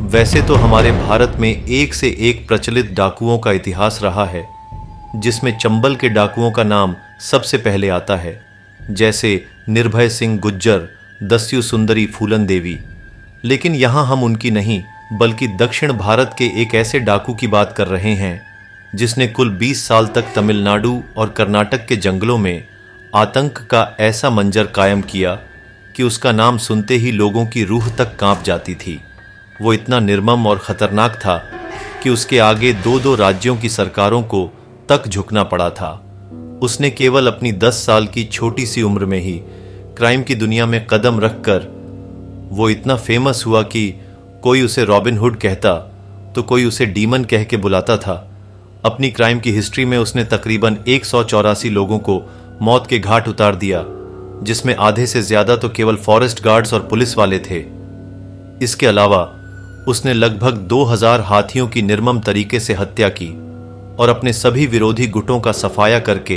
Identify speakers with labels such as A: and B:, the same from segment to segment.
A: वैसे तो हमारे भारत में एक से एक प्रचलित डाकुओं का इतिहास रहा है, जिसमें चंबल के डाकुओं का नाम सबसे पहले आता है, जैसे निर्भय सिंह गुज्जर, दस्यु सुंदरी फूलन देवी। लेकिन यहाँ हम उनकी नहीं बल्कि दक्षिण भारत के एक ऐसे डाकू की बात कर रहे हैं जिसने कुल 20 साल तक तमिलनाडु और कर्नाटक के जंगलों में आतंक का ऐसा मंजर कायम किया कि उसका नाम सुनते ही लोगों की रूह तक कांप जाती थी। वो इतना निर्मम और खतरनाक था कि उसके आगे दो दो राज्यों की सरकारों को तक झुकना पड़ा था। उसने केवल अपनी 10 साल की छोटी सी उम्र में ही क्राइम की दुनिया में कदम रखकर वो इतना फेमस हुआ कि कोई उसे रॉबिन हुड कहता तो कोई उसे डीमन कह के बुलाता था। अपनी क्राइम की हिस्ट्री में उसने तकरीबन 184 लोगों को मौत के घाट उतार दिया, जिसमें आधे से ज्यादा तो केवल फॉरेस्ट गार्ड्स और पुलिस वाले थे। इसके अलावा उसने लगभग 2000 हाथियों की निर्मम तरीके से हत्या की और अपने सभी विरोधी गुटों का सफाया करके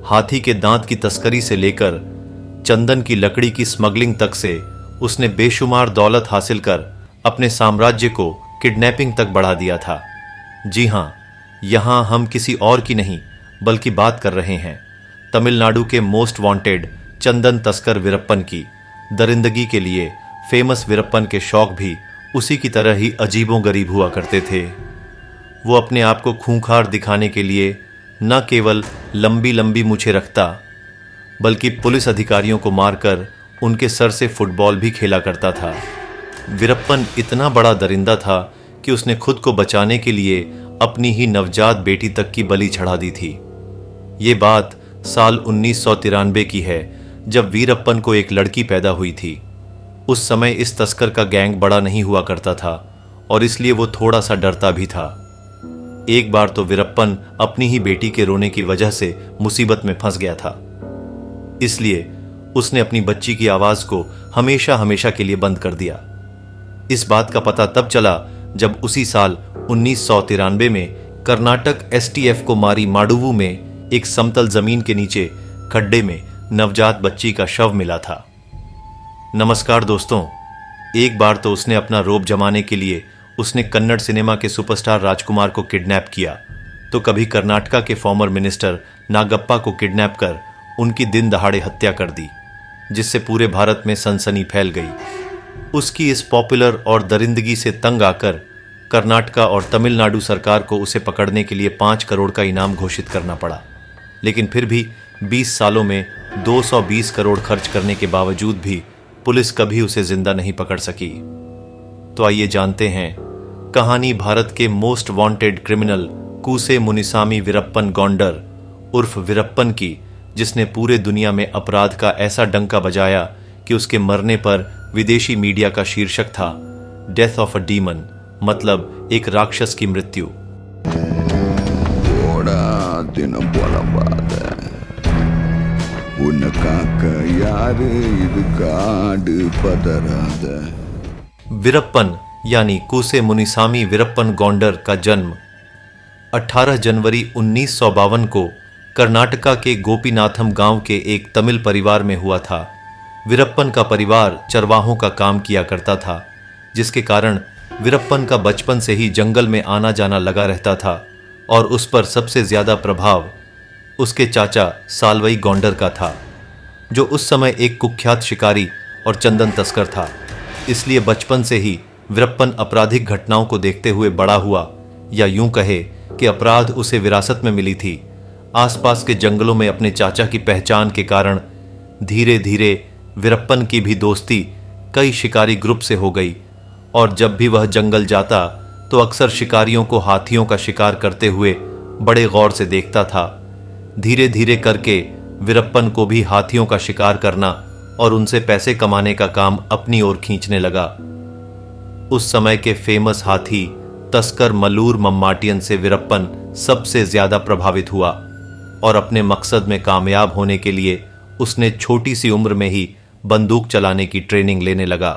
A: हाथी के दांत की तस्करी से लेकर चंदन की लकड़ी की स्मगलिंग तक से उसने बेशुमार दौलत हासिल कर अपने साम्राज्य को किडनैपिंग तक बढ़ा दिया था। जी हां, यहां हम किसी और की नहीं बल्कि बात कर रहे हैं तमिलनाडु के मोस्ट वांटेड चंदन तस्कर वीरप्पन की। दरिंदगी के लिए फेमस वीरप्पन के शौक भी उसी की तरह ही अजीबोगरीब हुआ करते थे। वो अपने आप को खूंखार दिखाने के लिए न केवल लंबी लंबी मूछें रखता बल्कि पुलिस अधिकारियों को मारकर उनके सर से फुटबॉल भी खेला करता था। वीरप्पन इतना बड़ा दरिंदा था कि उसने खुद को बचाने के लिए अपनी ही नवजात बेटी तक की बलि चढ़ा दी थी। ये बात साल 1993 की है, जब वीरप्पन को एक लड़की पैदा हुई थी। उस समय इस तस्कर का गैंग बड़ा नहीं हुआ करता था और इसलिए वो थोड़ा सा डरता भी था। एक बार तो वीरप्पन अपनी ही बेटी के रोने की वजह से मुसीबत में फंस गया था। इसलिए उसने अपनी बच्ची की आवाज को हमेशा हमेशा के लिए बंद कर दिया। इस बात का पता तब चला जब उसी साल 1993 में कर्नाटक एसटीएफ को मारी माडुवु में एक समतल जमीन के नीचे खड्डे में नवजात बच्ची का शव मिला था। नमस्कार दोस्तों, एक बार तो उसने अपना रोब जमाने के लिए उसने कन्नड़ सिनेमा के सुपरस्टार राजकुमार को किडनैप किया, तो कभी कर्नाटका के फॉर्मर मिनिस्टर नागप्पा को किडनैप कर उनकी दिन दहाड़े हत्या कर दी, जिससे पूरे भारत में सनसनी फैल गई। उसकी इस पॉपुलर और दरिंदगी से तंग आकर कर्नाटका और तमिलनाडु सरकार को उसे पकड़ने के लिए 5 करोड़ का इनाम घोषित करना पड़ा। लेकिन फिर भी 20 सालों में 220 करोड़ खर्च करने के बावजूद भी पुलिस कभी उसे जिंदा नहीं पकड़ सकी। तो आइए जानते हैं कहानी भारत के most wanted criminal Koose Munisamy Veerappan Gounder उर्फ वीरप्पन की, जिसने पूरे दुनिया में अपराध का ऐसा डंका बजाया कि उसके मरने पर विदेशी मीडिया का शीर्षक था डेथ ऑफ अ डीमन, मतलब एक राक्षस की मृत्यु। वीरप्पन यानी कूसे मुनिसामी वीरप्पन गौंडर का जन्म 18 जनवरी 1952 को कर्नाटका के गोपीनाथम गांव के एक तमिल परिवार में हुआ था। वीरप्पन का परिवार चरवाहों का काम किया करता था, जिसके कारण वीरप्पन का बचपन से ही जंगल में आना जाना लगा रहता था और उस पर सबसे ज्यादा प्रभाव उसके चाचा सालवई गौंडर का था, जो उस समय एक कुख्यात शिकारी और चंदन तस्कर था। इसलिए बचपन से ही वीरप्पन आपराधिक घटनाओं को देखते हुए बड़ा हुआ, या यूं कहे कि अपराध उसे विरासत में मिली थी। आसपास के जंगलों में अपने चाचा की पहचान के कारण धीरे धीरे वीरप्पन की भी दोस्ती कई शिकारी ग्रुप से हो गई और जब भी वह जंगल जाता तो अक्सर शिकारियों को हाथियों का शिकार करते हुए बड़े गौर से देखता था। धीरे धीरे करके वीरप्पन को भी हाथियों का शिकार करना और उनसे पैसे कमाने का काम अपनी ओर खींचने लगा। उस समय के फेमस हाथी तस्कर मलूर मम्माटियन से वीरप्पन सबसे ज्यादा प्रभावित हुआ और अपने मकसद में कामयाब होने के लिए उसने छोटी सी उम्र में ही बंदूक चलाने की ट्रेनिंग लेने लगा।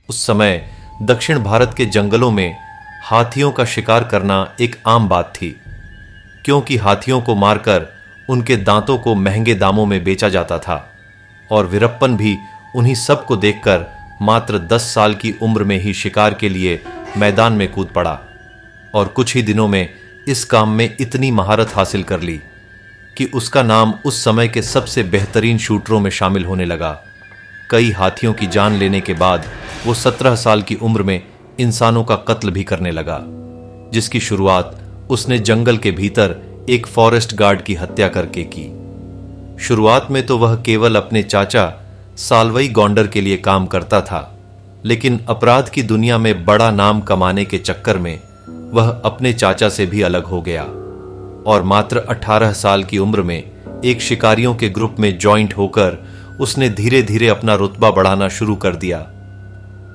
A: उस समय दक्षिण भारत के जंगलों में हाथियों का शिकार करना एक आम बात थी। क्योंकि हाथियों को मारकर उनके दांतों को महंगे दामों में बेचा जाता था। और वीरप्पन भी उन्हीं सब को देखकर मात्र 10 साल की उम्र में ही शिकार के लिए मैदान में कूद पड़ा और कुछ ही दिनों में इस काम में इतनी महारत हासिल कर ली कि उसका नाम उस समय के सबसे बेहतरीन शूटरों में शामिल होने लगा। कई हाथियों की जान लेने के बाद वो 17 साल की उम्र में इंसानों का कत्ल भी करने लगा, जिसकी शुरुआत उसने जंगल के भीतर एक फॉरेस्ट गार्ड की हत्या करके की। शुरुआत में तो वह केवल अपने चाचा साल्वई गौंडर के लिए काम करता था, लेकिन अपराध की दुनिया में बड़ा नाम कमाने के चक्कर में वह अपने चाचा से भी अलग हो गया और मात्र 18 साल की उम्र में एक शिकारियों के ग्रुप में जॉइंट होकर उसने धीरे धीरे अपना रुतबा बढ़ाना शुरू कर दिया,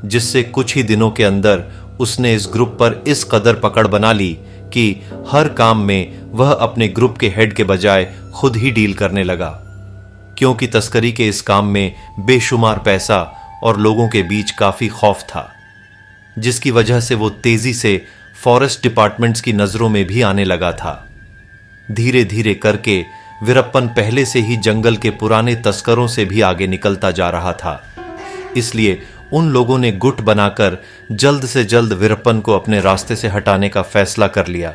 A: जिससे कुछ ही दिनों के अंदर उसने इस ग्रुप पर इस कदर पकड़ बना ली कि हर काम में वह अपने ग्रुप के हेड के बजाय खुद ही डील करने लगा, क्योंकि तस्करी के इस काम में बेशुमार पैसा और लोगों के बीच काफी खौफ था, जिसकी वजह से वो तेजी से फॉरेस्ट डिपार्टमेंट्स की नजरों में भी आने लगा था। धीरे धीरे करके वीरप्पन पहले से ही जंगल के पुराने तस्करों से भी आगे निकलता जा रहा था। इसलिए उन लोगों ने गुट बनाकर जल्द से जल्द वीरप्पन को अपने रास्ते से हटाने का फैसला कर लिया।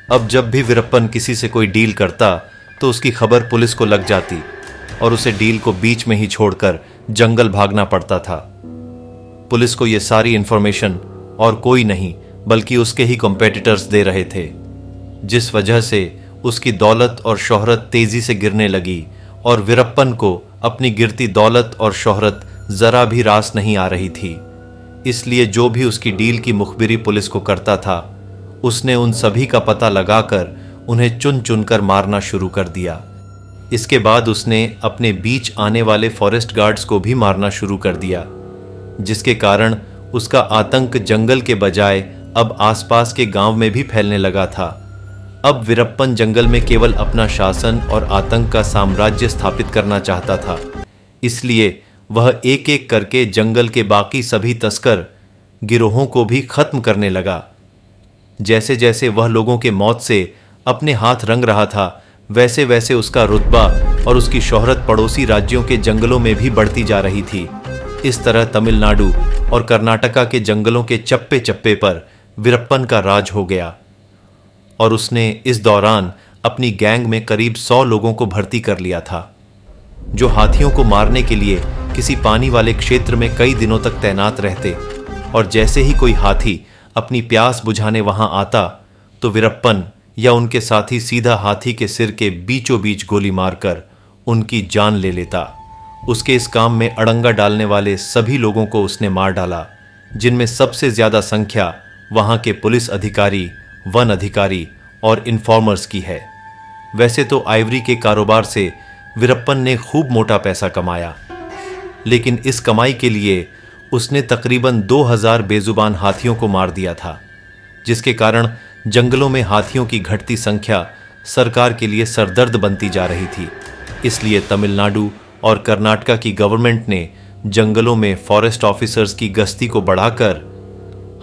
A: अब जब भी वीरप्पन किसी से कोई डील करता तो उसकी खबर पुलिस को लग जाती और उसे डील को बीच में ही छोड़कर जंगल भागना पड़ता था। पुलिस को यह सारी इंफॉर्मेशन और कोई नहीं बल्कि उसके ही कॉम्पिटिटर्स दे रहे थे, जिस वजह से उसकी दौलत और शोहरत तेजी से गिरने लगी और वीरप्पन को अपनी गिरती दौलत और शोहरत जरा भी रास नहीं आ रही थी। इसलिए जो भी उसकी डील की मुखबिरी पुलिस को करता था, उसने उन सभी का पता लगाकर उन्हें चुन चुनकर मारना शुरू कर दिया। इसके बाद उसने अपने बीच आने वाले फॉरेस्ट गार्ड्स को भी मारना शुरू कर दिया, जिसके कारण उसका आतंक जंगल के बजाय अब आसपास के गांव में भी फैलने लगा था। अब वीरप्पन जंगल में केवल अपना शासन और आतंक का साम्राज्य स्थापित करना चाहता था। इसलिए वह एक एक करके जंगल के बाकी सभी तस्कर गिरोहों को भी खत्म करने लगा। जैसे जैसे वह लोगों के मौत से अपने हाथ रंग रहा था, वैसे वैसे उसका रुतबा और उसकी शोहरत पड़ोसी राज्यों के जंगलों में भी बढ़ती जा रही थी। इस तरह तमिलनाडु और कर्नाटका के जंगलों के चप्पे चप्पे पर वीरप्पन का राज हो गया और उसने इस दौरान अपनी गैंग में करीब 100 लोगों को भर्ती कर लिया था, जो हाथियों को मारने के लिए किसी पानी वाले क्षेत्र में कई दिनों तक तैनात रहते। और जैसे ही कोई हाथी अपनी प्यास बुझाने वहां आता तो वीरप्पन या उनके साथी सीधा हाथी के सिर के बीचों बीच गोली मारकर उनकी जान ले लेता। उसके इस काम में अड़ंगा डालने वाले सभी लोगों को उसने मार डाला, जिनमें सबसे ज्यादा संख्या वहां के पुलिस अधिकारी, वन अधिकारी और इन्फॉर्मर्स की है। वैसे तो आइवरी के कारोबार से वीरप्पन ने खूब मोटा पैसा कमाया, लेकिन इस कमाई के लिए उसने तकरीबन 2000 बेजुबान हाथियों को मार दिया था, जिसके कारण जंगलों में हाथियों की घटती संख्या सरकार के लिए सरदर्द बनती जा रही थी। इसलिए तमिलनाडु और कर्नाटका की गवर्नमेंट ने जंगलों में फॉरेस्ट ऑफिसर्स की गश्ती को बढ़ाकर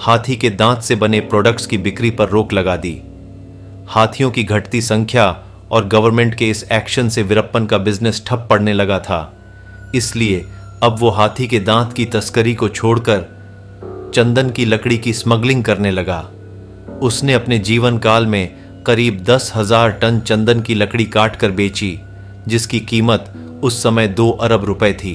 A: हाथी के दांत से बने प्रोडक्ट्स की बिक्री पर रोक लगा दी। हाथियों की घटती संख्या और गवर्नमेंट के इस एक्शन से वीरप्पन का बिजनेस ठप पड़ने लगा था। इसलिए अब वो हाथी के दांत की तस्करी को छोड़कर चंदन की लकड़ी की स्मगलिंग करने लगा। उसने अपने जीवन काल में करीब 10,000 टन चंदन की लकड़ी काटकर बेची, जिसकी कीमत उस समय 2 अरब रुपए थी।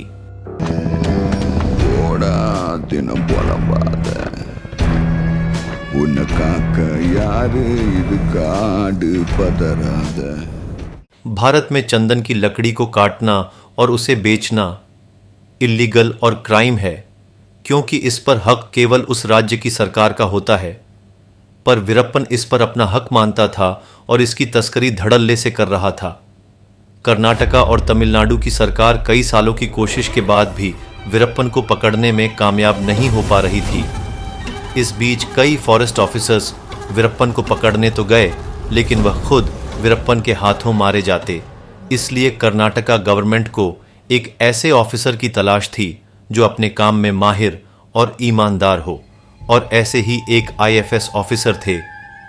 A: भारत में चंदन की लकड़ी को काटना और उसे बेचना इल्लीगल और क्राइम है, क्योंकि इस पर हक केवल उस राज्य की सरकार का होता है। पर वीरप्पन इस पर अपना हक मानता था और इसकी तस्करी धड़ल्ले से कर रहा था। कर्नाटका और तमिलनाडु की सरकार कई सालों की कोशिश के बाद भी वीरप्पन को पकड़ने में कामयाब नहीं हो पा रही थी। इस बीच कई फॉरेस्ट ऑफिसर्स वीरप्पन को पकड़ने तो गए, लेकिन वह खुद वीरप्पन के हाथों मारे जाते। इसलिए कर्नाटका गवर्नमेंट को एक ऐसे ऑफिसर की तलाश थी जो अपने काम में माहिर और ईमानदार हो, और ऐसे ही एक IFS ऑफिसर थे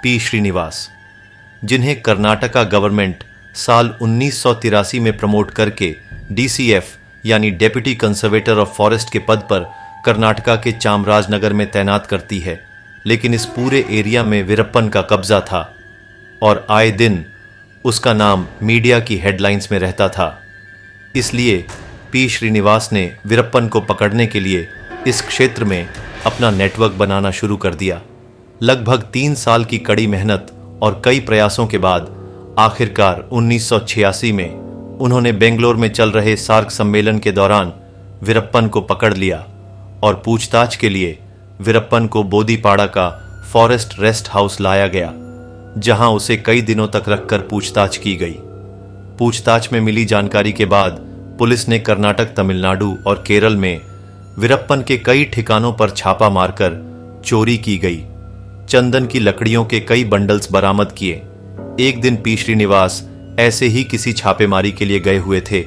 A: P. श्रीनिवास, जिन्हें कर्नाटका गवर्नमेंट साल 1983 में प्रमोट करके डीसीएफ यानी डेप्यूटी कंजर्वेटर ऑफ फॉरेस्ट के पद पर कर्नाटका के चामराजनगर में तैनात करती है। लेकिन इस पूरे एरिया में वीरप्पन का कब्जा था और आए दिन उसका नाम मीडिया की हेडलाइंस में रहता था। इसलिए पी श्रीनिवास ने वीरप्पन को पकड़ने के लिए इस क्षेत्र में अपना नेटवर्क बनाना शुरू कर दिया। लगभग 3 साल की कड़ी मेहनत और कई प्रयासों के बाद आखिरकार 1986 में उन्होंने बेंगलोर में चल रहे सार्क सम्मेलन के दौरान वीरप्पन को पकड़ लिया और पूछताछ के लिए वीरप्पन को बोदीपाड़ा का फॉरेस्ट रेस्ट हाउस लाया गया, जहां उसे कई दिनों तक रखकर पूछताछ की गई। पूछताछ में मिली जानकारी के बाद पुलिस ने कर्नाटक, तमिलनाडु और केरल में वीरप्पन के कई ठिकानों पर छापा मारकर चोरी की गई चंदन की लकड़ियों के कई बंडल्स बरामद किए। एक दिन पी श्रीनिवास ऐसे ही किसी छापेमारी के लिए गए हुए थे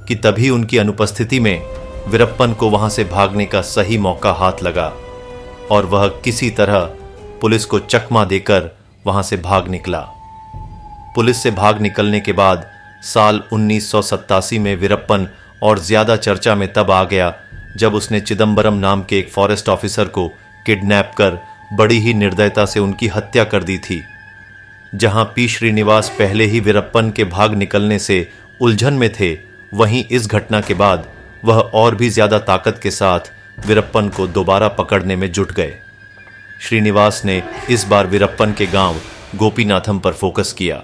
A: कि तभी उनकी अनुपस्थिति में वीरप्पन को वहां से भागने का सही मौका हाथ लगा और वह किसी तरह पुलिस को चकमा देकर वहां से भाग निकला। पुलिस से भाग निकलने के बाद साल 1987 में वीरप्पन और ज्यादा चर्चा में तब आ गया जब उसने चिदम्बरम नाम के एक फॉरेस्ट ऑफिसर को किडनैप कर बड़ी ही निर्दयता से उनकी हत्या कर दी थी। जहां पी श्रीनिवास पहले ही वीरप्पन के भाग निकलने से उलझन में थे, वहीं इस घटना के बाद वह और भी ज्यादा ताकत के साथ वीरप्पन को दोबारा पकड़ने में जुट गए। श्रीनिवास ने इस बार वीरप्पन के गांव गोपीनाथम पर फोकस किया।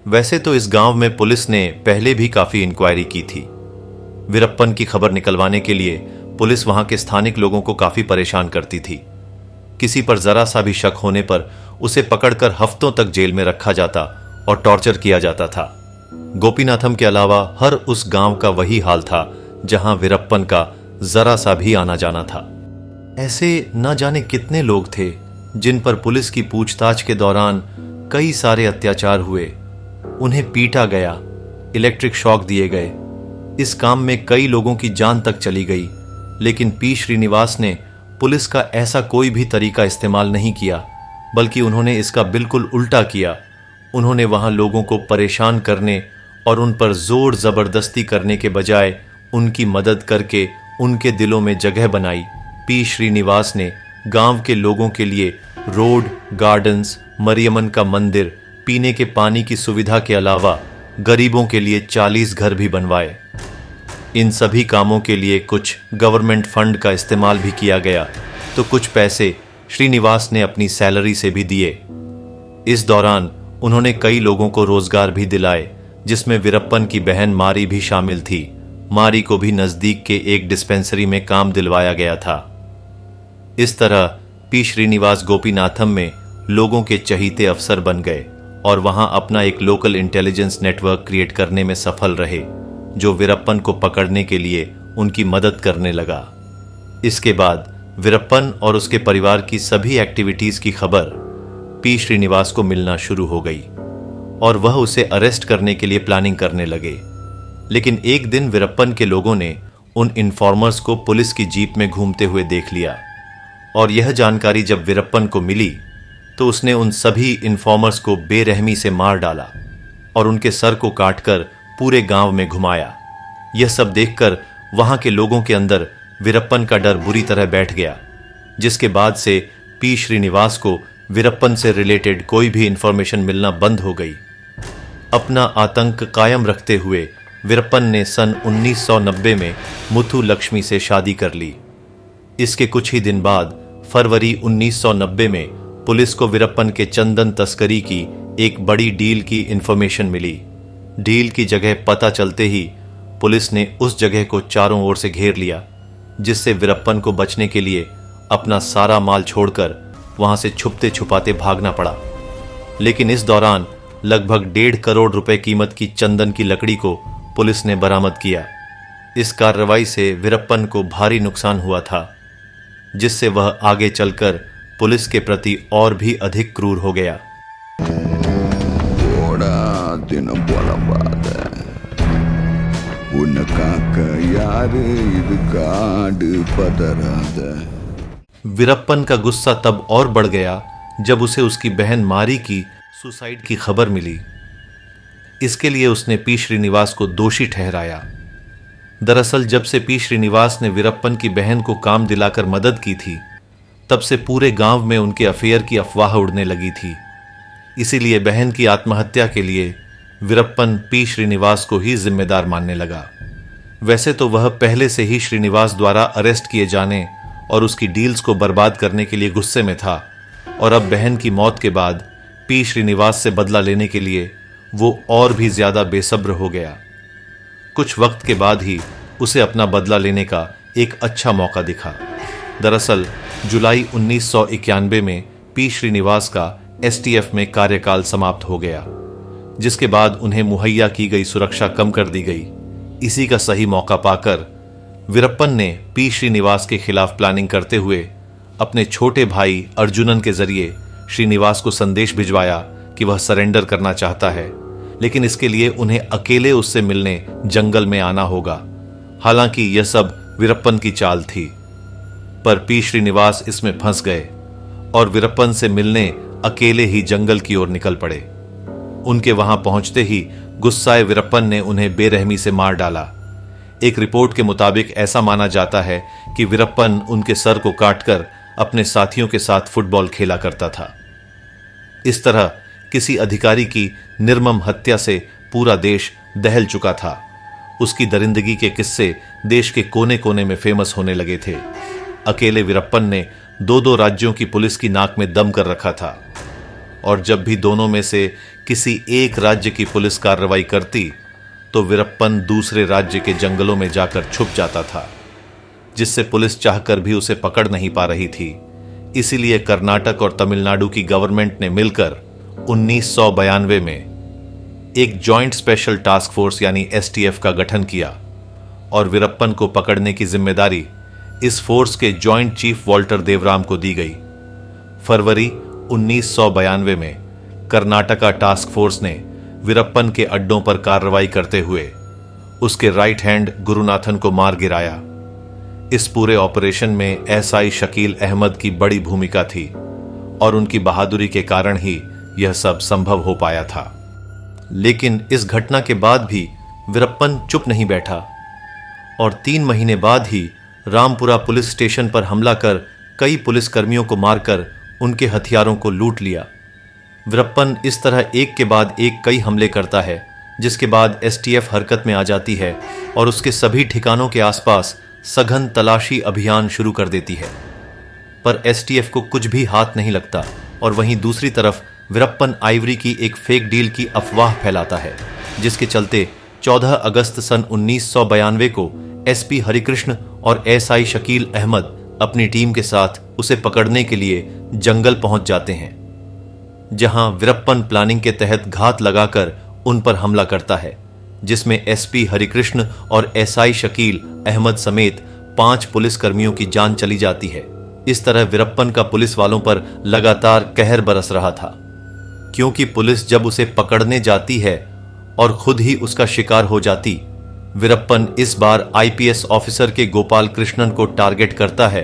A: वैसे तो इस गांव में पुलिस ने पहले भी काफी इंक्वायरी की थी। वीरप्पन की खबर निकलवाने के लिए पुलिस वहां के स्थानिक लोगों को काफी परेशान करती थी। किसी पर जरा सा भी शक होने पर उसे पकड़कर हफ्तों तक जेल में रखा जाता और टॉर्चर किया जाता था। गोपीनाथम के अलावा हर उस गांव का वही हाल था जहां वीरप्पन का जरा सा भी आना जाना था। ऐसे न जाने कितने लोग थे जिन पर पुलिस की पूछताछ के दौरान कई सारे अत्याचार हुए। उन्हें पीटा गया, इलेक्ट्रिक शॉक दिए गए। इस काम में कई लोगों की जान तक चली गई, लेकिन पी श्रीनिवास ने पुलिस का ऐसा कोई भी तरीका इस्तेमाल नहीं किया, बल्कि उन्होंने इसका बिल्कुल उल्टा किया। उन्होंने वहां लोगों को परेशान करने और उन पर जोर जबरदस्ती करने के बजाय उनकी मदद करके उनके दिलों में जगह बनाई। पी श्रीनिवास ने गांव के लोगों के लिए रोड, गार्डन्स, मरियमन का मंदिर, पीने के पानी की सुविधा के अलावा गरीबों के लिए 40 घर भी बनवाए। इन सभी कामों के लिए कुछ गवर्नमेंट फंड का इस्तेमाल भी किया गया, तो कुछ पैसे श्रीनिवास ने अपनी सैलरी से भी दिए। इस दौरान उन्होंने कई लोगों को रोजगार भी दिलाए, जिसमें वीरप्पन की बहन मारी भी शामिल थी। मारी को भी नजदीक के एक डिस्पेंसरी में काम दिलवाया गया था। इस तरह पी श्रीनिवास गोपीनाथम में लोगों के चहीते अफसर बन गए और वहां अपना एक लोकल इंटेलिजेंस नेटवर्क क्रिएट करने में सफल रहे, जो वीरप्पन को पकड़ने के लिए उनकी मदद करने लगा। इसके बाद वीरप्पन और उसके परिवार की सभी एक्टिविटीज की खबर पी श्रीनिवास को मिलना शुरू हो गई और वह उसे अरेस्ट करने के लिए प्लानिंग करने लगे। लेकिन एक दिन वीरप्पन के लोगों ने उन इन्फॉर्मर्स को पुलिस की जीप में घूमते हुए देख लिया और यह जानकारी जब वीरप्पन को मिली तो उसने उन सभी इन्फॉर्मर्स को बेरहमी से मार डाला और उनके सर को काटकर पूरे गांव में घुमाया। यह सब देखकर वहां के लोगों के अंदर वीरप्पन का डर बुरी तरह बैठ गया, जिसके बाद से पी श्रीनिवास को वीरप्पन से रिलेटेड कोई भी इंफॉर्मेशन मिलना बंद हो गई। अपना आतंक कायम रखते हुए वीरप्पन ने सन 1990 में मुथु लक्ष्मी से शादी कर ली। इसके कुछ ही दिन बाद फरवरी 1990 में पुलिस को वीरप्पन के चंदन तस्करी की एक बड़ी डील की इंफॉर्मेशन मिली। डील की जगह पता चलते ही पुलिस ने उस जगह को चारों ओर से घेर लिया, जिससे वीरप्पन को बचने के लिए अपना सारा माल छोड़कर वहां से छुपते छुपाते भागना पड़ा। लेकिन इस दौरान लगभग 1.5 करोड़ रुपए कीमत की चंदन की लकड़ी को पुलिस ने बरामद किया। इस कार्रवाई से वीरप्पन को भारी नुकसान हुआ था, जिससे वह आगे चलकर पुलिस के प्रति और भी अधिक क्रूर हो गया। वीरप्पन का गुस्सा तब और बढ़ गया जब उसे उसकी बहन मारी की सुसाइड की खबर मिली। इसके लिए उसने पी श्रीनिवास को दोषी ठहराया। दरअसल जब से पी श्रीनिवास ने वीरप्पन की बहन को काम दिलाकर मदद की थी, तब से पूरे गांव में उनके अफेयर की अफवाह उड़ने लगी थी। इसीलिए बहन की आत्महत्या के लिए वीरप्पन पी श्रीनिवास को ही जिम्मेदार मानने लगा। वैसे तो वह पहले से ही श्रीनिवास द्वारा अरेस्ट किए जाने और उसकी डील्स को बर्बाद करने के लिए गुस्से में था, और अब बहन की मौत के बाद पी श्रीनिवास से बदला लेने के लिए वो और भी ज्यादा बेसब्र हो गया। कुछ वक्त के बाद ही उसे अपना बदला लेने का एक अच्छा मौका दिखा। दरअसल जुलाई 1991 में पी श्रीनिवास का एसटीएफ में कार्यकाल समाप्त हो गया, जिसके बाद उन्हें मुहैया की गई सुरक्षा कम कर दी गई। इसी का सही मौका पाकर वीरप्पन ने पी श्रीनिवास के खिलाफ प्लानिंग करते हुए अपने छोटे भाई अर्जुनन के जरिए श्रीनिवास को संदेश भिजवाया कि वह सरेंडर करना चाहता है, लेकिन इसके लिए उन्हें अकेले उससे मिलने जंगल में आना होगा। हालांकि यह सब वीरप्पन की चाल थी, पर पी श्रीनिवास इसमें फंस गए और वीरप्पन से मिलने अकेले ही जंगल की ओर निकल पड़े। उनके वहां पहुंचते ही गुस्साए वीरप्पन ने उन्हें बेरहमी से मार डाला। एक रिपोर्ट के मुताबिक ऐसा माना जाता है कि वीरप्पन उनके सर को काटकर अपने साथियों के साथ फुटबॉल खेला करता था। इस तरह किसी अधिकारी की निर्मम हत्या से पूरा देश दहल चुका था। उसकी दरिंदगी के किस्से देश के कोने कोने में फेमस होने लगे थे। अकेले वीरप्पन ने 2-2 राज्यों की पुलिस की नाक में दम कर रखा था, और जब भी दोनों में से किसी एक राज्य की पुलिस कार्रवाई करती तो वीरप्पन दूसरे राज्य के जंगलों में जाकर छुप जाता था, जिससे पुलिस चाहकर भी उसे पकड़ नहीं पा रही थी। इसीलिए कर्नाटक और तमिलनाडु की गवर्नमेंट ने मिलकर 1992 में एक जॉइंट स्पेशल टास्क फोर्स यानी एसटीएफ का गठन किया, और वीरप्पन को पकड़ने की जिम्मेदारी इस फोर्स के जॉइंट चीफ वॉल्टर देवराम को दी गई। फरवरी 1992 में कर्नाटका टास्क फोर्स ने वीरप्पन के अड्डों पर कार्रवाई करते हुए उसके राइट हैंड गुरुनाथन को मार गिराया। इस पूरे ऑपरेशन में एसआई शकील अहमद की बड़ी भूमिका थी, और उनकी बहादुरी के कारण ही यह सब संभव हो पाया था। लेकिन इस घटना के बाद भी वीरप्पन चुप नहीं बैठा, और 3 महीने बाद ही रामपुरा पुलिस स्टेशन पर हमला कर कई पुलिसकर्मियों को मारकर उनके हथियारों को लूट लिया। वीरप्पन इस तरह एक के बाद एक कई हमले करता है, जिसके बाद एसटीएफ हरकत में आ जाती है और उसके सभी ठिकानों के आसपास सघन तलाशी अभियान शुरू कर देती है। पर एसटीएफ को कुछ भी हाथ नहीं लगता, और वहीं दूसरी तरफ वीरप्पन आइवरी की एक फेक डील की अफवाह फैलाता है, जिसके चलते 14 अगस्त सन 1992 को एसपी हरिकृष्ण और एसआई शकील अहमद अपनी टीम के साथ उसे पकड़ने के लिए जंगल पहुंच जाते हैं, जहां वीरप्पन प्लानिंग के तहत घात लगाकर उन पर हमला करता है, जिसमें एसपी हरिकृष्ण और एसआई शकील अहमद समेत 5 पुलिसकर्मियों की जान चली जाती है। इस तरह वीरप्पन का पुलिस वालों पर लगातार कहर बरस रहा था, क्योंकि पुलिस जब उसे पकड़ने जाती है और खुद ही उसका शिकार हो जाती, वीरप्पन इस बार आईपीएस ऑफिसर के गोपाल कृष्णन को टारगेट करता है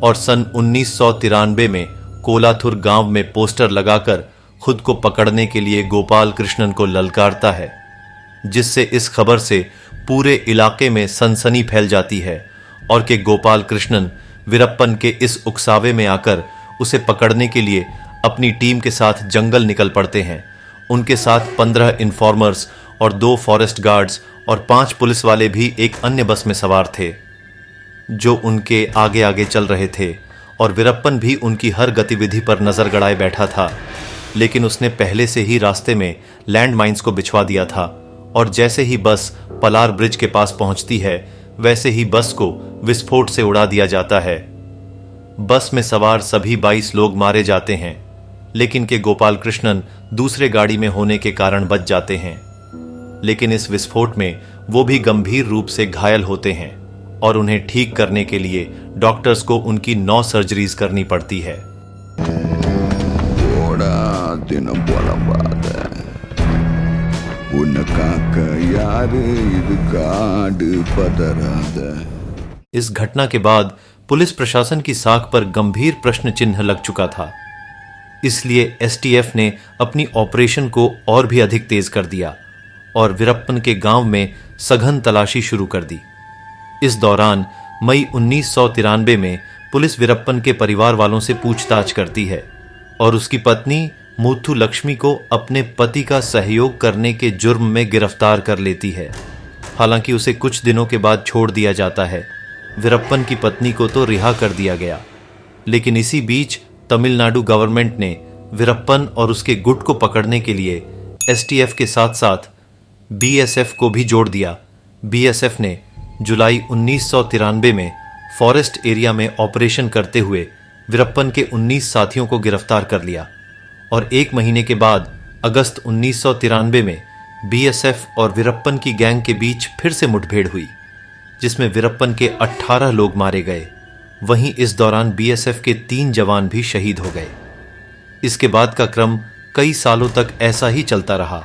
A: और सन 1993 में कोलाथुर गांव में पोस्टर लगाकर खुद को पकड़ने के लिए गोपाल कृष्णन को ललकारता है, जिससे इस खबर से पूरे इलाके में सनसनी फैल जाती है और कि गोपाल कृष्णन वीरप्पन के इस उकसावे में आकर उसे पकड़ने के लिए अपनी टीम के साथ जंगल निकल पड़ते हैं। उनके साथ 15 इन्फॉर्मर्स और 2 फॉरेस्ट गार्ड्स और 5 पुलिस वाले भी एक अन्य बस में सवार थे, जो उनके आगे आगे चल रहे थे, और वीरप्पन भी उनकी हर गतिविधि पर नजर गड़ाए बैठा था। लेकिन उसने पहले से ही रास्ते में लैंड माइन्स को बिछवा दिया था, और जैसे ही बस पलार ब्रिज के पास पहुंचती है, वैसे ही बस को विस्फोट से उड़ा दिया जाता है। बस में सवार सभी 22 लोग मारे जाते हैं, लेकिन के गोपाल कृष्णन दूसरे गाड़ी में होने के कारण बच जाते हैं। लेकिन इस विस्फोट में वो भी गंभीर रूप से घायल होते हैं, और उन्हें ठीक करने के लिए डॉक्टर्स को उनकी 9 सर्जरीज करनी पड़ती है। इस घटना के बाद पुलिस प्रशासन की साख पर गंभीर प्रश्न चिन्ह लग चुका था। इसलिए एसटीएफ ने अपनी ऑपरेशन को और भी अधिक तेज कर दिया और वीरप्पन के गांव में सघन तलाशी शुरू कर दी। इस दौरान मई 1993 में पुलिस वीरप्पन के परिवार वालों से पूछताछ करती है और उसकी पत्नी मुथु लक्ष्मी को अपने पति का सहयोग करने के जुर्म में गिरफ्तार कर लेती है। हालांकि उसे कुछ दिनों के बाद छोड़ दिया जाता है। वीरप्पन की पत्नी को तो रिहा कर दिया गया, लेकिन इसी बीच तमिलनाडु गवर्नमेंट ने वीरप्पन और उसके गुट को पकड़ने के लिए एसटीएफ के साथ साथ बीएसएफ को भी जोड़ दिया। बीएसएफ ने जुलाई 1993 में फॉरेस्ट एरिया में ऑपरेशन करते हुए वीरप्पन के 19 साथियों को गिरफ्तार कर लिया और एक महीने के बाद अगस्त 1993 में बीएसएफ और वीरप्पन की गैंग के बीच फिर से मुठभेड़ हुई, जिसमें वीरप्पन के 18 लोग मारे गए। वहीं इस दौरान बीएसएफ के 3 जवान भी शहीद हो गए। इसके बाद का क्रम कई सालों तक ऐसा ही चलता रहा।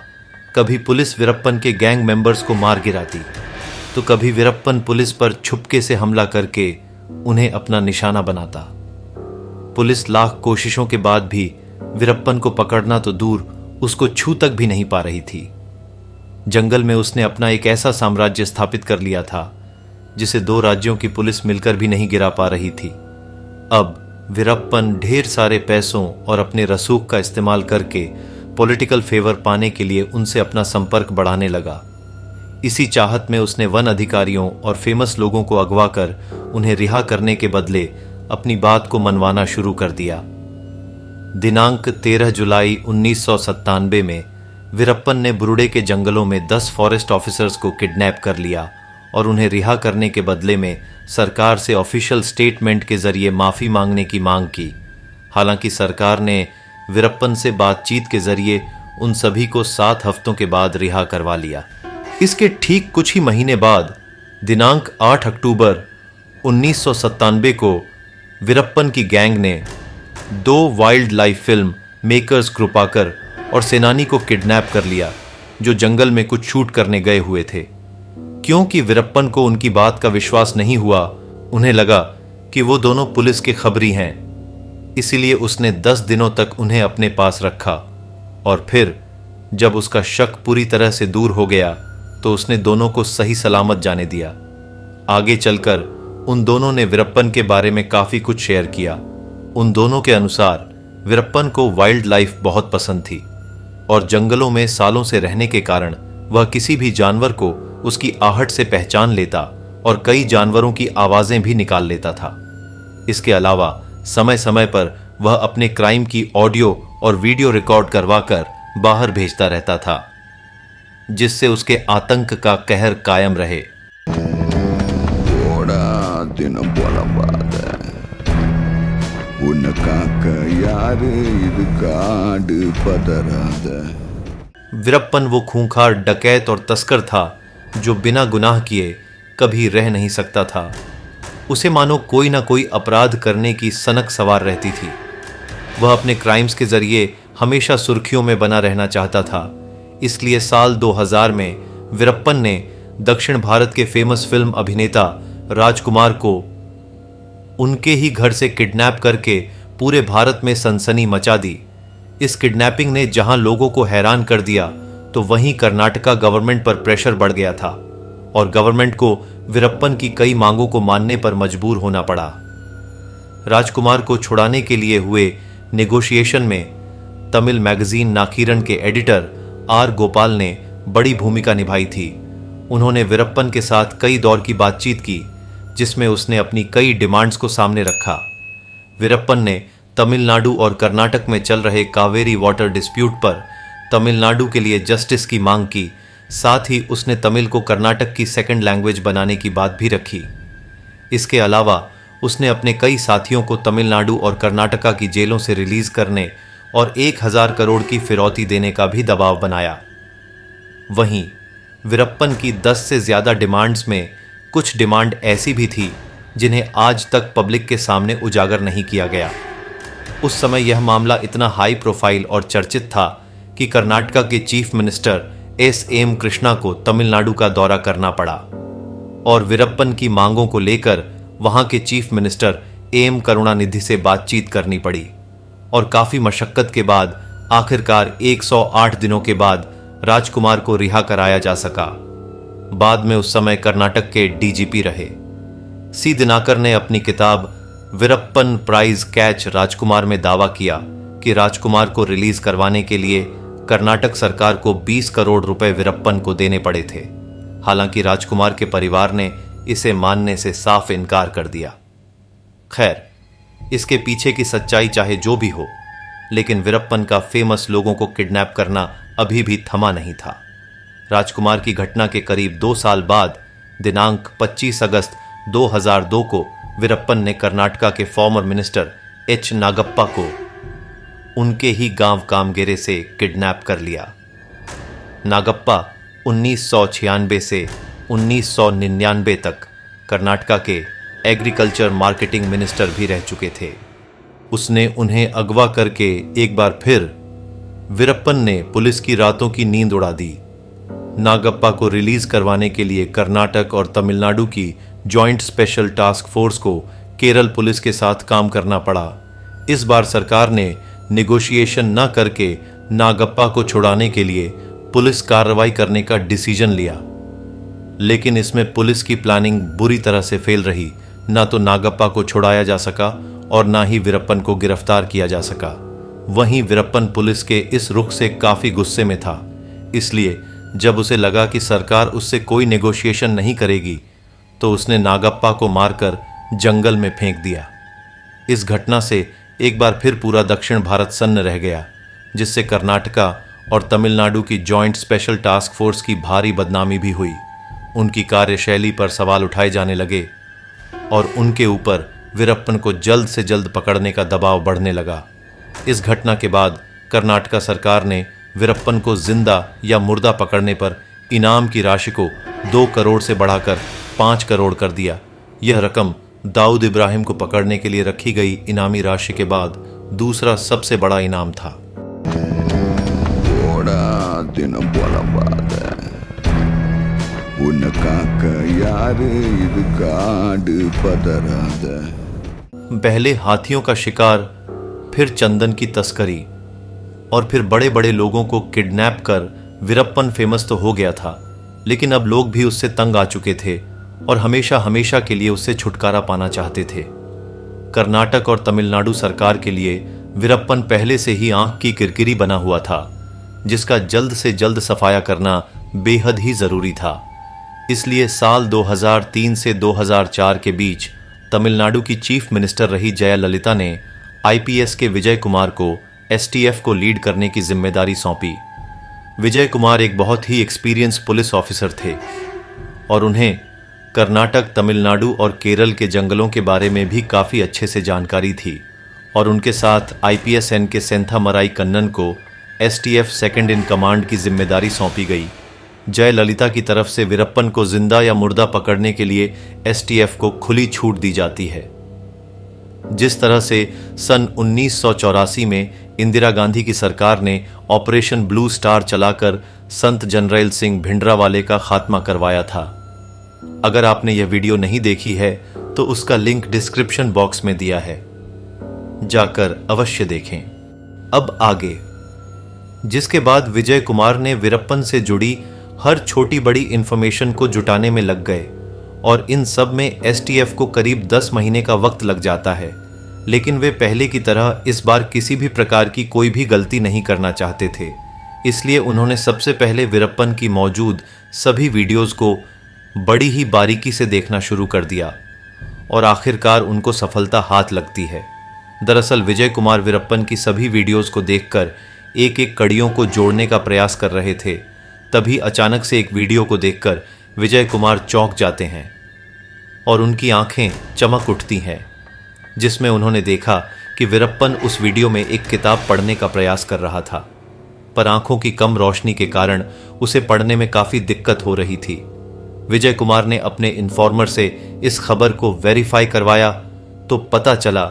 A: कभी पुलिस वीरप्पन के गैंग मेंबर्स को मार गिराती, तो कभी वीरप्पन पुलिस पर छुपके से हमला करके उन्हें अपना निशाना बनाता। पुलिस लाख कोशिशों के बाद भी वीरप्पन को पकड़ना तो दूर, उसको छू तक भी नहीं पा रही थी। जंगल में उसने अपना एक ऐसा साम्राज्य स्थापित कर लिया था जिसे 2 राज्यों की पुलिस मिलकर भी नहीं गिरा पा रही थी। अब वीरप्पन ढेर सारे पैसों और अपने रसूख का इस्तेमाल करके पॉलिटिकल फेवर पाने के लिए उनसे अपना संपर्क बढ़ाने लगा। इसी चाहत में उसने वन अधिकारियों और फेमस लोगों को अगवा कर उन्हें रिहा करने के बदले अपनी बात को मनवाना शुरू कर दिया। दिनांक 13 जुलाई 1997 में वीरप्पन ने बुरुडे के जंगलों में 10 फॉरेस्ट ऑफिसर्स को किडनैप कर लिया और उन्हें रिहा करने के बदले में सरकार से ऑफिशियल स्टेटमेंट के जरिए माफी मांगने की मांग की। हालांकि सरकार ने वीरप्पन से बातचीत के जरिए उन सभी को 7 हफ्तों के बाद रिहा करवा लिया। इसके ठीक कुछ ही महीने बाद दिनांक 8 अक्टूबर 1997 को वीरप्पन की गैंग ने 2 वाइल्ड लाइफ फिल्म मेकर्स कृपाकर और सेनानी को किडनैप कर लिया, जो जंगल में कुछ शूट करने गए हुए थे। क्योंकि वीरप्पन को उनकी बात का विश्वास नहीं हुआ, उन्हें लगा कि वो दोनों पुलिस के खबरी हैं, इसीलिए उसने 10 दिनों तक उन्हें अपने पास रखा और फिर जब उसका शक पूरी तरह से दूर हो गया तो उसने दोनों को सही सलामत जाने दिया। आगे चलकर उन दोनों ने वीरप्पन के बारे में काफी कुछ शेयर किया। उन दोनों के अनुसार वीरप्पन को वाइल्ड लाइफ बहुत पसंद थी और जंगलों में सालों से रहने के कारण वह किसी भी जानवर को उसकी आहट से पहचान लेता और कई जानवरों की आवाजें भी निकाल लेता था। इसके अलावा समय समय पर वह अपने क्राइम की ऑडियो और वीडियो रिकॉर्ड करवाकर बाहर भेजता रहता था, जिससे उसके आतंक का कहर कायम रहे। वीरप्पन वो खूंखार डकैत और तस्कर था जो बिना गुनाह किए कभी रह नहीं सकता था। उसे मानो कोई ना कोई अपराध करने की सनक सवार रहती थी। वह अपने क्राइम्स के जरिए हमेशा सुर्खियों में बना रहना चाहता था। इसलिए साल 2000 में वीरप्पन ने दक्षिण भारत के फेमस फिल्म अभिनेता राजकुमार को उनके ही घर से किडनैप करके पूरे भारत में सनसनी मचा दी। इस किडनैपिंग ने जहां लोगों को हैरान कर दिया, तो वहीं कर्नाटका गवर्नमेंट पर प्रेशर बढ़ गया था और गवर्नमेंट को वीरप्पन की कई मांगों को मानने पर मजबूर होना पड़ा। राजकुमार को छुड़ाने के लिए हुए नेगोशिएशन में तमिल मैगजीन नाकीरन के एडिटर आर गोपाल ने बड़ी भूमिका निभाई थी। उन्होंने वीरप्पन के साथ कई दौर की बातचीत की, जिसमें उसने अपनी कई डिमांड्स को सामने रखा। वीरप्पन ने तमिलनाडु और कर्नाटक में चल रहे कावेरी वाटर डिस्प्यूट पर तमिलनाडु के लिए जस्टिस की मांग की। साथ ही उसने तमिल को कर्नाटक की सेकंड लैंग्वेज बनाने की बात भी रखी। इसके अलावा उसने अपने कई साथियों को तमिलनाडु और कर्नाटका की जेलों से रिलीज करने और 1000 करोड़ की फिरौती देने का भी दबाव बनाया। वहीं वीरप्पन की 10 से ज्यादा डिमांड्स में कुछ डिमांड ऐसी भी थी जिन्हें आज तक पब्लिक के सामने उजागर नहीं किया गया। उस समय यह मामला इतना हाई प्रोफाइल और चर्चित था कि कर्नाटका के चीफ मिनिस्टर एस.एम. कृष्णा को तमिलनाडु का दौरा करना पड़ा और वीरप्पन की मांगों को लेकर वहां के चीफ मिनिस्टर एम. करुणानिधि से बातचीत करनी पड़ी। और काफी मशक्कत के बाद आखिरकार 108 दिनों के बाद राजकुमार को रिहा कराया जा सका। बाद में उस समय कर्नाटक के डीजीपी रहे। सी दिनाकर ने अपनी किताब वीरप्पन प्राइज कैच राजकुमार में दावा किया कि राजकुमार को रिलीज करवाने के लिए कर्नाटक सरकार को 20 करोड़ रुपए वीरप्पन को देने पड़े थे। हालांकि राजकुमार के परिवार ने इसे मानने से साफ इनकार कर दिया। खैर, इसके पीछे की सच्चाई चाहे जो भी हो, लेकिन वीरप्पन का फेमस लोगों को किडनैप करना अभी भी थमा नहीं था। राजकुमार की घटना के करीब 2 साल बाद दिनांक 25 अगस्त 2002 को वीरप्पन ने कर्नाटका के फॉर्मर मिनिस्टर एच नागप्पा को उनके ही गांव कामगेरे से किडनैप कर लिया। नागप्पा 1996 से 1999 तक कर्नाटका के एग्रीकल्चर मार्केटिंग मिनिस्टर भी रह चुके थे। उसने उन्हें अगवा करके एक बार फिर वीरप्पन ने पुलिस की रातों की नींद उड़ा दी। नागप्पा को रिलीज करवाने के लिए कर्नाटक और तमिलनाडु की जॉइंट स्पेशल टास्क फोर्स को केरल पुलिस के साथ काम करना पड़ा। इस बार सरकार ने नेगोशिएशन न करके नागप्पा को छुड़ाने के लिए पुलिस कार्रवाई करने का डिसीजन लिया, लेकिन इसमें पुलिस की प्लानिंग बुरी तरह से फेल रही। ना तो नागप्पा को छुड़ाया जा सका और ना ही वीरप्पन को गिरफ्तार किया जा सका। वहीं वीरप्पन पुलिस के इस रुख से काफी गुस्से में था, इसलिए जब उसे लगा कि सरकार उससे कोई नेगोशिएशन नहीं करेगी तो उसने नागप्पा को मारकर जंगल में फेंक दिया। इस घटना से एक बार फिर पूरा दक्षिण भारत सन्न रह गया, जिससे कर्नाटका और तमिलनाडु की जॉइंट स्पेशल टास्क फोर्स की भारी बदनामी भी हुई। उनकी कार्यशैली पर सवाल उठाए जाने लगे और उनके ऊपर वीरप्पन को जल्द से जल्द पकड़ने का दबाव बढ़ने लगा। इस घटना के बाद कर्नाटका सरकार ने वीरप्पन को जिंदा या मुर्दा पकड़ने पर इनाम की राशि को 2 करोड़ से बढ़ाकर 5 करोड़ कर दिया। यह रकम दाऊद इब्राहिम को पकड़ने के लिए रखी गई इनामी राशि के बाद दूसरा सबसे बड़ा इनाम था। पहले हाथियों का शिकार, फिर चंदन की तस्करी और फिर बड़े बड़े लोगों को किडनैप कर वीरप्पन फेमस तो हो गया था, लेकिन अब लोग भी उससे तंग आ चुके थे और हमेशा हमेशा के लिए उससे छुटकारा पाना चाहते थे। कर्नाटक और तमिलनाडु सरकार के लिए वीरप्पन पहले से ही आंख की किरकिरी बना हुआ था, जिसका जल्द से जल्द सफाया करना बेहद ही जरूरी था। इसलिए साल 2003 से 2004 के बीच तमिलनाडु की चीफ मिनिस्टर रही जयललिता ने आईपीएस के विजय कुमार को एसटीएफ को लीड करने की जिम्मेदारी सौंपी। विजय कुमार एक बहुत ही एक्सपीरियंस पुलिस ऑफिसर थे और उन्हें कर्नाटक, तमिलनाडु और केरल के जंगलों के बारे में भी काफ़ी अच्छे से जानकारी थी और उनके साथ आईपीएसएन के सेंथामराई कन्नन को एसटीएफ सेकंड इन कमांड की जिम्मेदारी सौंपी गई। जयललिता की तरफ से वीरप्पन को जिंदा या मुर्दा पकड़ने के लिए एसटीएफ को खुली छूट दी जाती है। जिस तरह से सन 1984 में इंदिरा गांधी की सरकार ने ऑपरेशन ब्लू स्टार चलाकर संत जनरैल सिंह भिंडरावाले का खात्मा करवाया था। अगर आपने यह वीडियो नहीं देखी है तो उसका लिंक डिस्क्रिप्शन बॉक्स में दिया है, जाकर अवश्य देखें। अब आगे, जिसके बाद विजय कुमार ने वीरप्पन से जुड़ी हर छोटी बड़ी इंफॉर्मेशन को जुटाने में लग गए और इन सब में एसटीएफ को करीब 10 महीने का वक्त लग जाता है। लेकिन वे पहले की तरह इस बार किसी भी प्रकार की कोई भी गलती नहीं करना चाहते थे, इसलिए उन्होंने सबसे पहले वीरप्पन की मौजूद सभी वीडियोस को बड़ी ही बारीकी से देखना शुरू कर दिया और आखिरकार उनको सफलता हाथ लगती है। दरअसल विजय कुमार वीरप्पन की सभी वीडियोस को देखकर एक एक कड़ियों को जोड़ने का प्रयास कर रहे थे। तभी अचानक से एक वीडियो को देखकर विजय कुमार चौंक जाते हैं और उनकी आंखें चमक उठती हैं, जिसमें उन्होंने देखा कि वीरप्पन उस वीडियो में एक किताब पढ़ने का प्रयास कर रहा था, पर आंखों की कम रोशनी के कारण उसे पढ़ने में काफी दिक्कत हो रही थी। विजय कुमार ने अपने इन्फॉर्मर से इस खबर को वेरीफाई करवाया तो पता चला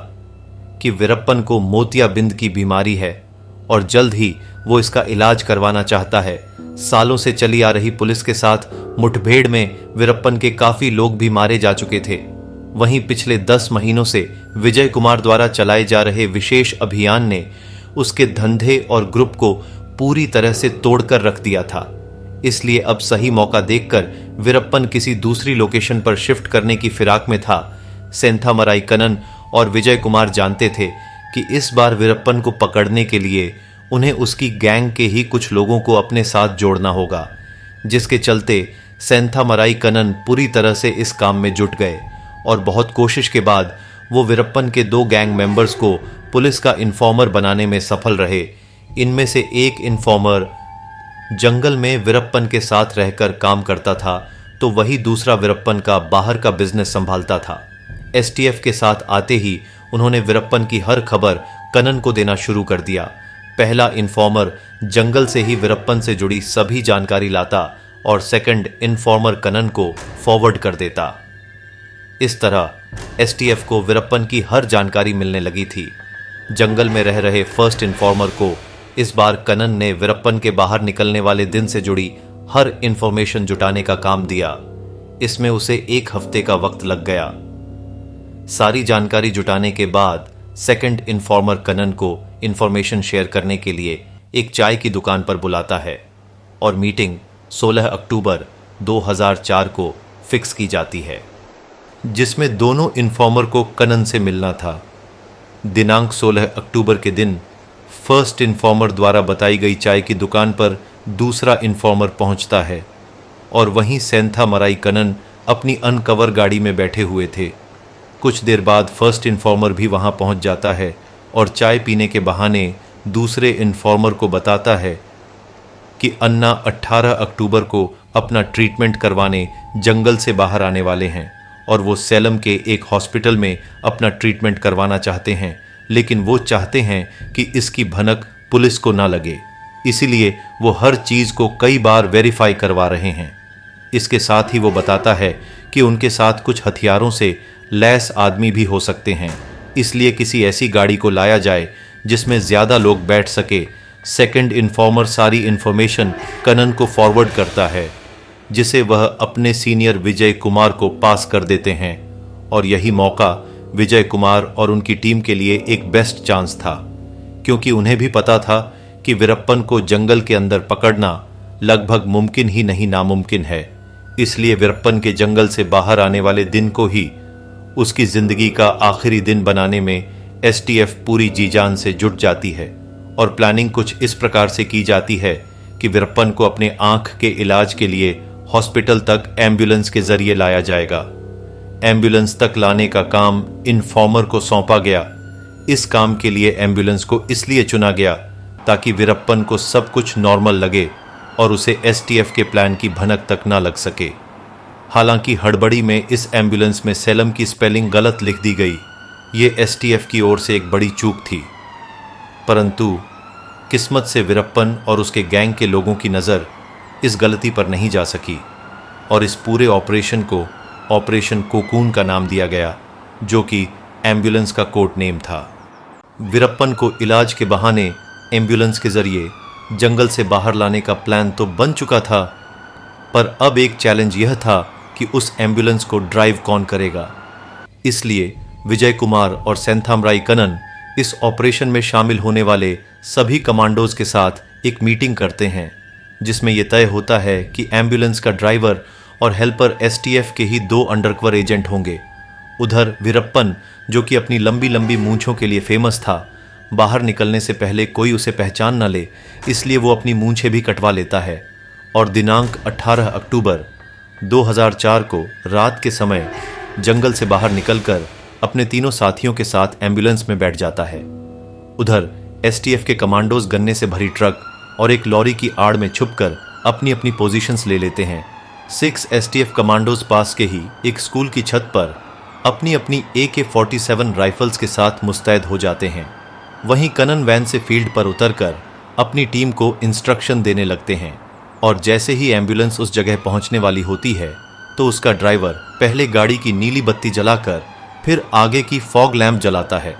A: कि वीरप्पन को मोतियाबिंद की बीमारी है और जल्द ही वो इसका इलाज करवाना चाहता है। सालों से चली आ रही पुलिस के साथ मुठभेड़ में वीरप्पन के काफी लोग भी मारे जा चुके थे। वहीं पिछले 10 महीनों से विजय कुमार द्वारा चलाए जा रहे विशेष अभियान ने उसके धंधे और ग्रुप को पूरी तरह से तोड़कर रख दिया था। इसलिए अब सही मौका देखकर वीरप्पन किसी दूसरी लोकेशन पर शिफ्ट करने की फिराक में था। सेंथामराई कनन और विजय कुमार जानते थे कि इस बार वीरप्पन को पकड़ने के लिए उन्हें उसकी गैंग के ही कुछ लोगों को अपने साथ जोड़ना होगा, जिसके चलते सेंथामराई कनन पूरी तरह से इस काम में जुट गए और बहुत कोशिश के बाद वो वीरप्पन के 2 गैंग मेंबर्स को पुलिस का इन्फॉर्मर बनाने में सफल रहे। इनमें से एक इन्फॉर्मर जंगल में वीरप्पन के साथ रहकर काम करता था, तो वही दूसरा वीरप्पन का बाहर का बिजनेस संभालता था। एसटीएफ के साथ आते ही उन्होंने वीरप्पन की हर खबर कनन को देना शुरू कर दिया। पहला इन्फॉर्मर जंगल से ही वीरप्पन से जुड़ी सभी जानकारी लाता और सेकंड इन्फॉर्मर कनन को फॉरवर्ड कर देता। इस तरह एसटीएफ को वीरप्पन की हर जानकारी मिलने लगी थी। जंगल में रह रहे फर्स्ट इन्फॉर्मर को इस बार कनन ने वीरप्पन के बाहर निकलने वाले दिन से जुड़ी हर इंफॉर्मेशन जुटाने का काम दिया। इसमें उसे 1 हफ्ते का वक्त लग गया। सारी जानकारी जुटाने के बाद सेकंड इन्फॉर्मर कनन को इंफॉर्मेशन शेयर करने के लिए एक चाय की दुकान पर बुलाता है और मीटिंग 16 अक्टूबर 2004 को फिक्स की जाती है, जिसमें दोनों इन्फॉर्मर को कनन से मिलना था। दिनांक 16 अक्टूबर के दिन फर्स्ट इन्फॉर्मर द्वारा बताई गई चाय की दुकान पर दूसरा इन्फॉर्मर पहुंचता है और वहीं सेंथामराई कनन अपनी अनकवर गाड़ी में बैठे हुए थे। कुछ देर बाद फर्स्ट इन्फॉर्मर भी वहां पहुंच जाता है और चाय पीने के बहाने दूसरे इन्फॉर्मर को बताता है कि अन्ना 18 अक्टूबर को अपना ट्रीटमेंट करवाने जंगल से बाहर आने वाले हैं और वो सैलम के एक हॉस्पिटल में अपना ट्रीटमेंट करवाना चाहते हैं, लेकिन वो चाहते हैं कि इसकी भनक पुलिस को ना लगे, इसीलिए वो हर चीज़ को कई बार वेरीफाई करवा रहे हैं। इसके साथ ही वो बताता है कि उनके साथ कुछ हथियारों से लैस आदमी भी हो सकते हैं, इसलिए किसी ऐसी गाड़ी को लाया जाए जिसमें ज़्यादा लोग बैठ सके। सेकंड इन्फॉर्मर सारी इन्फॉर्मेशन कनन को फॉरवर्ड करता है, जिसे वह अपने सीनियर विजय कुमार को पास कर देते हैं और यही मौका विजय कुमार और उनकी टीम के लिए एक बेस्ट चांस था, क्योंकि उन्हें भी पता था कि वीरप्पन को जंगल के अंदर पकड़ना लगभग मुमकिन ही नहीं नामुमकिन है। इसलिए वीरप्पन के जंगल से बाहर आने वाले दिन को ही उसकी जिंदगी का आखिरी दिन बनाने में एसटीएफ पूरी जी जान से जुट जाती है और प्लानिंग कुछ इस प्रकार से की जाती है कि वीरप्पन को अपने आंख के इलाज के लिए हॉस्पिटल तक एम्बुलेंस के जरिए लाया जाएगा। एम्बुलेंस तक लाने का काम इन्फॉर्मर को सौंपा गया। इस काम के लिए एम्बुलेंस को इसलिए चुना गया ताकि वीरप्पन को सब कुछ नॉर्मल लगे और उसे एसटीएफ के प्लान की भनक तक ना लग सके। हालांकि हड़बड़ी में इस एम्बुलेंस में सैलम की स्पेलिंग गलत लिख दी गई। ये एसटीएफ की ओर से एक बड़ी चूक थी, परंतु किस्मत से वीरप्पन और उसके गैंग के लोगों की नज़र इस गलती पर नहीं जा सकी और इस पूरे ऑपरेशन को ऑपरेशन कोकून का नाम दिया गया, जो कि एम्बुलेंस का कोड नेम था। वीरप्पन को इलाज के बहाने एम्बुलेंस के जरिए जंगल से बाहर लाने का प्लान तो बन चुका था, पर अब एक चैलेंज यह था कि उस एम्बुलेंस को ड्राइव कौन करेगा। इसलिए विजय कुमार और सेंथामराई कनन इस ऑपरेशन में शामिल होने वाले सभी कमांडोज के साथ एक मीटिंग करते हैं, जिसमें यह तय होता है कि एम्बुलेंस का ड्राइवर और हेल्पर एसटीएफ के ही 2 अंडरकवर एजेंट होंगे। उधर वीरप्पन, जो कि अपनी लंबी लंबी मूंछों के लिए फेमस था, बाहर निकलने से पहले कोई उसे पहचान न ले, इसलिए वो अपनी मूंछें भी कटवा लेता है और दिनांक 18 अक्टूबर 2004 को रात के समय जंगल से बाहर निकलकर अपने तीनों साथियों के साथ एम्बुलेंस में बैठ जाता है। उधर एसटीएफ के कमांडोज गन्ने से भरी ट्रक और एक लॉरी की आड़ में छुपकर अपनी अपनी पोजीशंस ले लेते हैं। 6 एसटीएफ कमांडोज पास के ही एक स्कूल की छत पर अपनी अपनी AK-47 राइफल्स के साथ मुस्तैद हो जाते हैं। वहीं कनन वैन से फील्ड पर उतरकर अपनी टीम को इंस्ट्रक्शन देने लगते हैं और जैसे ही एम्बुलेंस उस जगह पहुंचने वाली होती है तो उसका ड्राइवर पहले गाड़ी की नीली बत्ती जलाकर फिर आगे की फॉग लैंप जलाता है।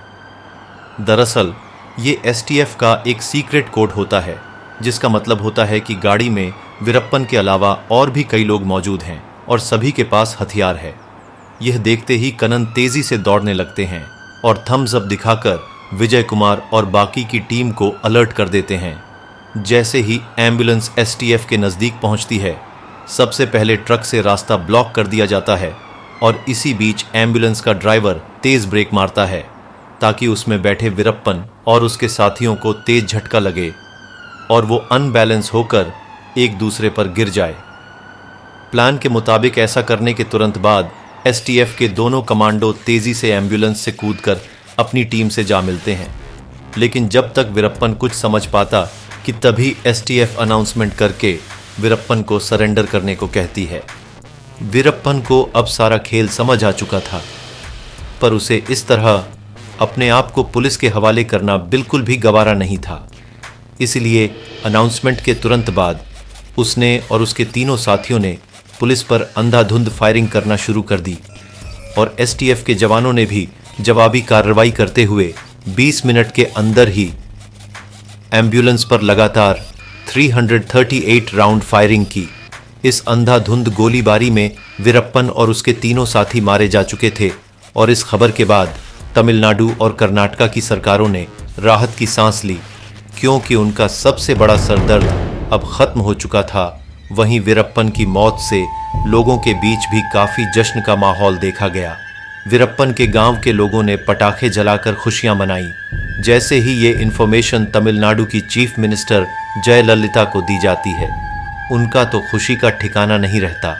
A: दरअसल ये एसटीएफ का एक सीक्रेट कोड होता है, जिसका मतलब होता है कि गाड़ी में वीरप्पन के अलावा और भी कई लोग मौजूद हैं और सभी के पास हथियार है। यह देखते ही कनन तेजी से दौड़ने लगते हैं और थम्स अप दिखाकर विजय कुमार और बाकी की टीम को अलर्ट कर देते हैं। जैसे ही एम्बुलेंस एसटीएफ के नजदीक पहुंचती है, सबसे पहले ट्रक से रास्ता ब्लॉक कर दिया जाता है और इसी बीच एम्बुलेंस का ड्राइवर तेज ब्रेक मारता है ताकि उसमें बैठे वीरप्पन और उसके साथियों को तेज झटका लगे और वो अनबैलेंस होकर एक दूसरे पर गिर जाए। प्लान के मुताबिक ऐसा करने के तुरंत बाद एसटीएफ के दोनों कमांडो तेजी से एम्बुलेंस से कूदकर अपनी टीम से जा मिलते हैं, लेकिन जब तक वीरप्पन कुछ समझ पाता कि तभी एसटीएफ अनाउंसमेंट करके वीरप्पन को सरेंडर करने को कहती है। वीरप्पन को अब सारा खेल समझ आ चुका था, पर उसे इस तरह अपने आप को पुलिस के हवाले करना बिल्कुल भी गवारा नहीं था। इसलिए अनाउंसमेंट के तुरंत बाद उसने और उसके तीनों साथियों ने पुलिस पर अंधाधुंध फायरिंग करना शुरू कर दी और एसटीएफ के जवानों ने भी जवाबी कार्रवाई करते हुए 20 मिनट के अंदर ही एम्बुलेंस पर लगातार 338 राउंड फायरिंग की। इस अंधाधुंध गोलीबारी में वीरप्पन और उसके तीनों साथी मारे जा चुके थे और इस खबर के बाद तमिलनाडु और कर्नाटका की सरकारों ने राहत की सांस ली, क्योंकि उनका सबसे बड़ा सरदर्द अब खत्म हो चुका था। वहीं वीरप्पन की मौत से लोगों के बीच भी काफी जश्न का माहौल देखा गया। वीरप्पन के गांव के लोगों ने पटाखे जलाकर खुशियां मनाई। जैसे ही ये इन्फॉर्मेशन तमिलनाडु की चीफ मिनिस्टर जयललिता को दी जाती है, उनका तो खुशी का ठिकाना नहीं रहता।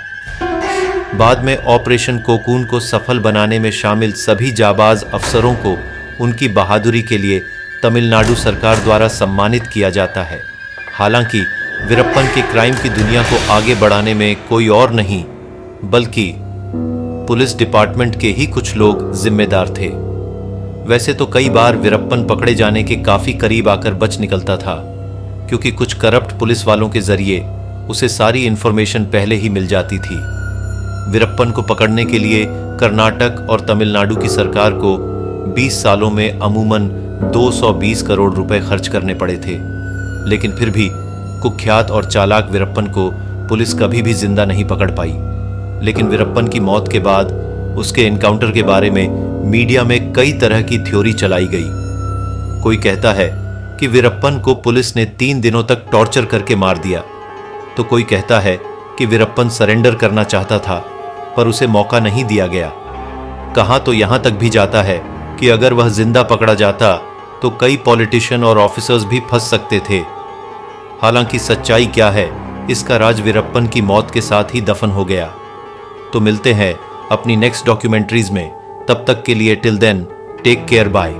A: बाद में ऑपरेशन कोकून को सफल बनाने में शामिल सभी जाबाज अफसरों को उनकी बहादुरी के लिए तमिलनाडु सरकार द्वारा सम्मानित किया जाता है। हालांकि वीरप्पन के क्राइम की दुनिया को आगे बढ़ाने में कोई और नहीं बल्कि पुलिस डिपार्टमेंट के ही कुछ लोग जिम्मेदार थे। वैसे तो कई बार वीरप्पन पकड़े जाने के काफी करीब आकर बच निकलता था, क्योंकि कुछ करप्ट पुलिस वालों के जरिए उसे सारी इंफॉर्मेशन पहले ही मिल जाती थी। वीरप्पन को पकड़ने के लिए कर्नाटक और तमिलनाडु की सरकार को 20 सालों में अमूमन 220 करोड़ रुपए खर्च करने पड़े थे, लेकिन फिर भी कुख्यात और चालाक वीरप्पन को पुलिस कभी भी जिंदा नहीं पकड़ पाई। लेकिन वीरप्पन की मौत के बाद उसके एनकाउंटर के बारे में मीडिया में कई तरह की थ्योरी चलाई गई। कोई कहता है कि वीरप्पन को पुलिस ने 3 दिनों तक टॉर्चर करके मार दिया, तो कोई कहता है कि वीरप्पन सरेंडर करना चाहता था पर उसे मौका नहीं दिया गया। कहा तो यहां तक भी जाता है कि अगर वह जिंदा पकड़ा जाता तो कई पॉलिटिशियन और ऑफिसर्स भी फंस सकते थे। हालांकि सच्चाई क्या है, इसका राज वीरप्पन की मौत के साथ ही दफन हो गया। तो मिलते हैं अपनी नेक्स्ट डॉक्यूमेंट्रीज में। तब तक के लिए till then take care, bye.